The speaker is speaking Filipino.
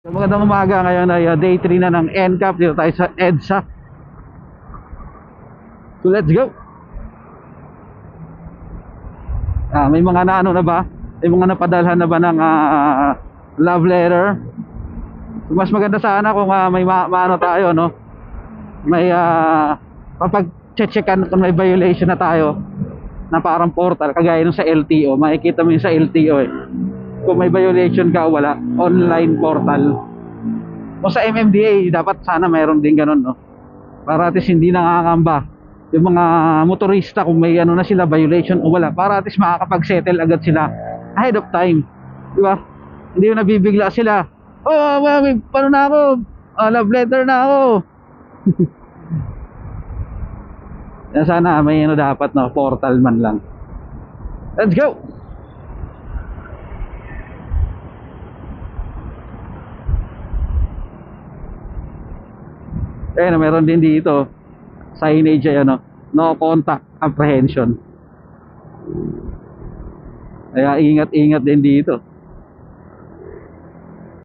Magandang umaga, ngayon ay day 3 na ng NCAP. Dito tayo sa EDSA. So let's go. May mga na ano na ba? May mga napadalhan na ba ng love letter? So, mas maganda sana kung may maano tayo, no? May kapag checkan kung may violation na tayo na parang portal, kagaya nung sa LTO. Makikita mo yung sa LTO kung may violation ka o wala. Online portal. O sa MMDA, dapat sana mayroon din ganun, no? Para at least hindi nakakamba yung mga motorista kung may ano na sila, violation o wala. Para at least makakapag-settle agad sila ahead of time. Di ba? Hindi yung nabibigla sila. Oh, paano na ako? Love letter na ako. Yan, sana may ano dapat, no? Portal man lang. Let's go! Meron din dito signage ay ano, no contact apprehension. Kaya ingat-ingat din dito.